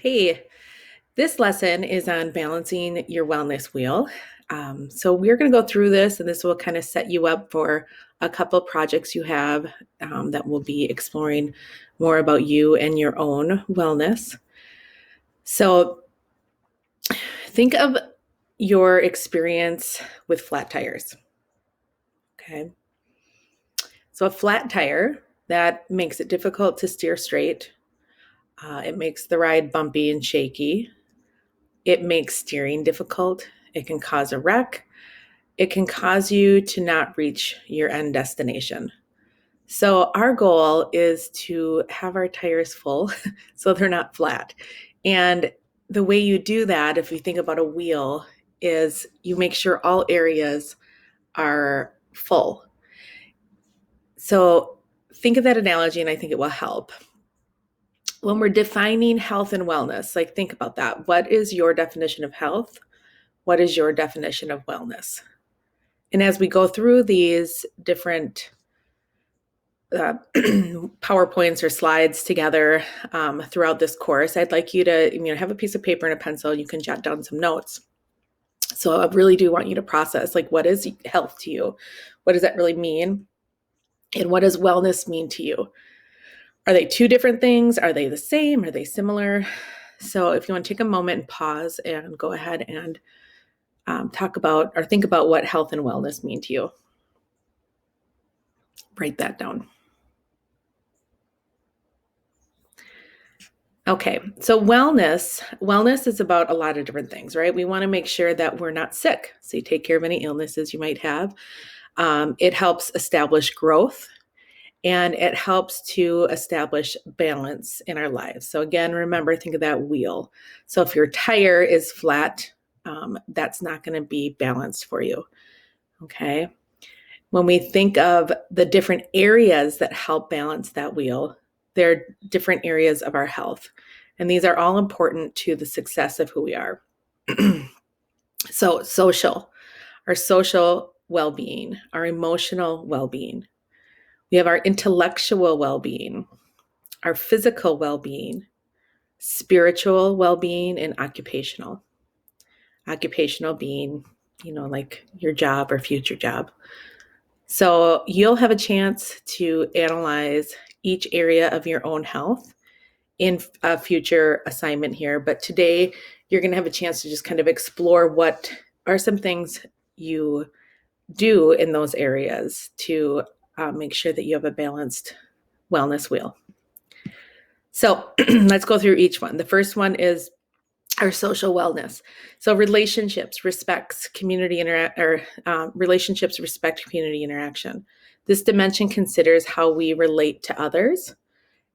Hey, this lesson is on balancing your wellness wheel. So we're going to go through this, and this will kind of set you up for a couple projects you have that will be exploring more about you and your own wellness. So think of your experience with flat tires. Okay. So a flat tire that makes it difficult to steer straight. It makes the ride bumpy and shaky. It makes steering difficult. It can cause a wreck. It can cause you to not reach your end destination. So, our goal is to have our tires full so they're not flat. And the way you do that, if you think about a wheel, is you make sure all areas are full. So, think of that analogy, and I think it will help. When we're defining health and wellness, like think about that. What is your definition of health? What is your definition of wellness? And as we go through these different PowerPoints or slides together throughout this course, I'd like you to have a piece of paper and a pencil. You can jot down some notes. So I really do want you to process, like, what is health to you? What does that really mean? And what does wellness mean to you? Are they two different things? Are they the same? Are they similar? So if you want to take a moment and pause and go ahead and talk about or think about what health and wellness mean to you. Write that down. Okay, so wellness is about a lot of different things, right? We want to make sure that we're not sick. So you take care of any illnesses you might have. It helps establish growth, and it helps to establish balance in our lives. So again, remember, think of that wheel. So if your tire is flat, that's not going to be balanced for you. Okay. When we think of the different areas that help balance that wheel, there are different areas of our health. And these are all important to the success of who we are. So our social well-being, our emotional well-being. We have our intellectual well-being, our physical well-being, spiritual well-being, and occupational. Occupational being, like your job or future job. So you'll have a chance to analyze each area of your own health in a future assignment here. But today you're going to have a chance to just kind of explore what are some things you do in those areas to make sure that you have a balanced wellness wheel. So let's go through each one. The first one is our social wellness. So relationships respect community interaction. This dimension considers how we relate to others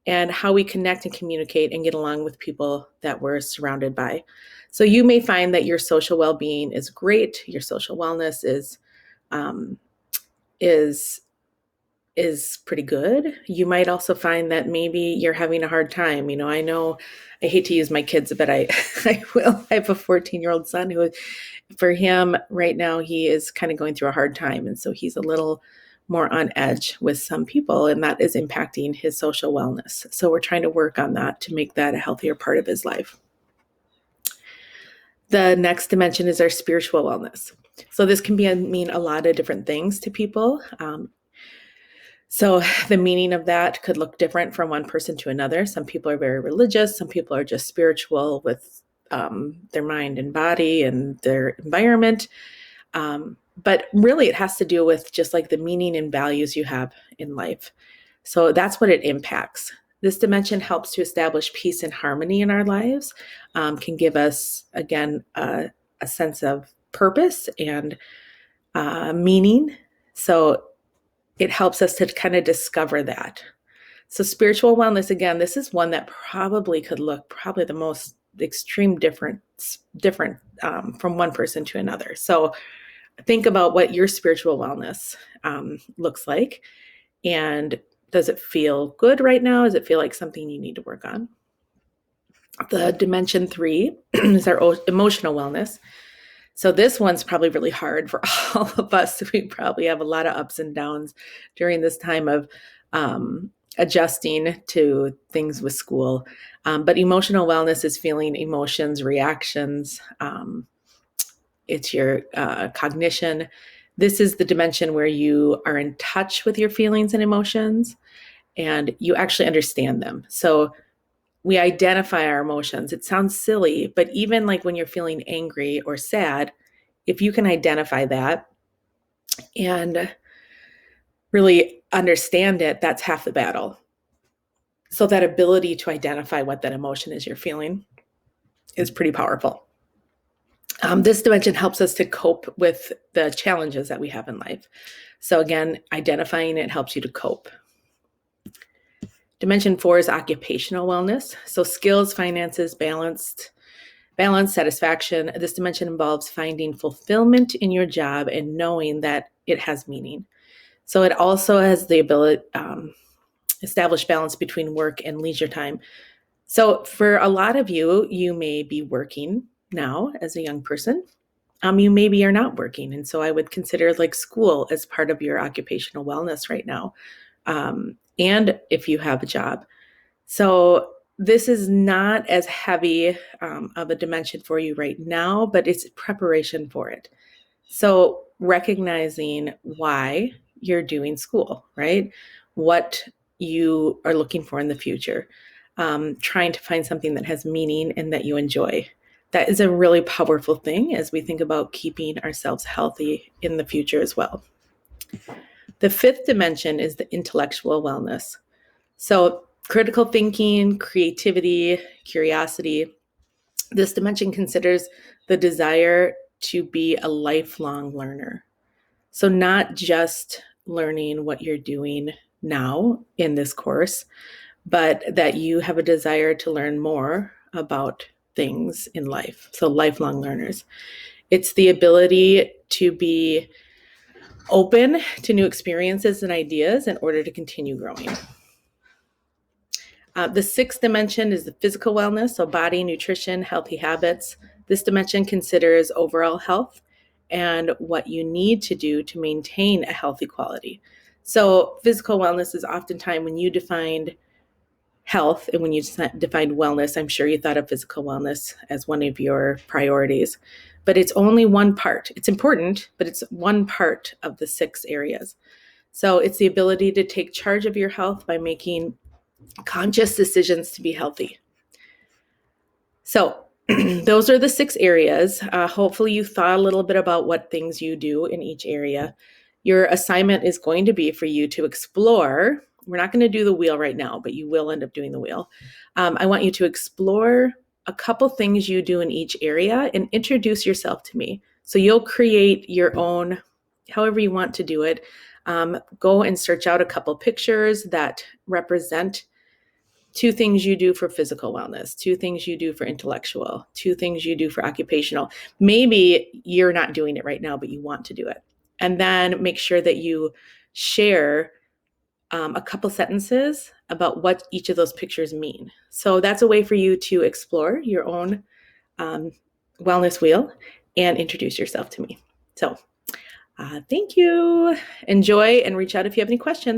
and how we connect and communicate and get along with people that we're surrounded by. So you may find that your social well-being is great. Your social wellness is pretty good. You might also find that maybe you're having a hard time. I know I hate to use my kids, but I will. I have a 14-year-old son who, for him right now, he is kind of going through a hard time. And so he's a little more on edge with some people, and that is impacting his social wellness. So we're trying to work on that to make that a healthier part of his life. The next dimension is our spiritual wellness. So this can mean a lot of different things to people. So the meaning of that could look different from one person to another. Some people are very religious. Some people are just spiritual with their mind and body and their environment. But really, it has to do with just like the meaning and values you have in life. So that's what it impacts. This dimension helps to establish peace and harmony in our lives, can give us, again, a sense of purpose and meaning. So it helps us to kind of discover that. So spiritual wellness, again, this is one that probably could look the most extreme different from one person to another. So think about what your spiritual wellness looks like. And does it feel good right now? Does it feel like something you need to work on? The dimension 3 is our emotional wellness. So this one's probably really hard for all of us. We probably have a lot of ups and downs during this time of adjusting to things with school. But emotional wellness is feeling emotions, reactions. It's your cognition. This is the dimension where you are in touch with your feelings and emotions and you actually understand them. So we identify our emotions. It sounds silly, but even like when you're feeling angry or sad, if you can identify that and really understand it, that's half the battle. So that ability to identify what that emotion is you're feeling is pretty powerful. This dimension helps us to cope with the challenges that we have in life. So again, identifying it helps you to cope. Dimension 4 is occupational wellness. So skills, finances, balance, satisfaction. This dimension involves finding fulfillment in your job and knowing that it has meaning. So it also has the ability establish balance between work and leisure time. So for a lot of you, you may be working now as a young person. You maybe are not working. And so I would consider like school as part of your occupational wellness right now. And if you have a job. So this is not as heavy of a dimension for you right now, but it's preparation for it. So recognizing why you're doing school, right? What you are looking for in the future, trying to find something that has meaning and that you enjoy. That is a really powerful thing as we think about keeping ourselves healthy in the future as well. The fifth dimension is the intellectual wellness. So critical thinking, creativity, curiosity. This dimension considers the desire to be a lifelong learner. So not just learning what you're doing now in this course, but that you have a desire to learn more about things in life. So lifelong learners. It's the ability to be open to new experiences and ideas in order to continue growing. The sixth dimension is the physical wellness, so body, nutrition, healthy habits. This dimension considers overall health and what you need to do to maintain a healthy quality. So physical wellness is oftentimes when you defined health and when you defined wellness, I'm sure you thought of physical wellness as one of your priorities, but it's only one part. It's important, but it's one part of the 6 areas. So it's the ability to take charge of your health by making conscious decisions to be healthy. So those are the 6 areas. Hopefully you thought a little bit about what things you do in each area. Your assignment is going to be for you to explore. We're not going to do the wheel right now, but you will end up doing the wheel. I want you to explore a couple things you do in each area and introduce yourself to me. So you'll create your own, however you want to do it. Go and search out a couple pictures that represent 2 things you do for physical wellness, 2 things you do for intellectual, 2 things you do for occupational. Maybe you're not doing it right now, but you want to do it. And then make sure that you share a couple sentences about what each of those pictures mean. So that's a way for you to explore your own wellness wheel and introduce yourself to me. So thank you. Enjoy and reach out if you have any questions.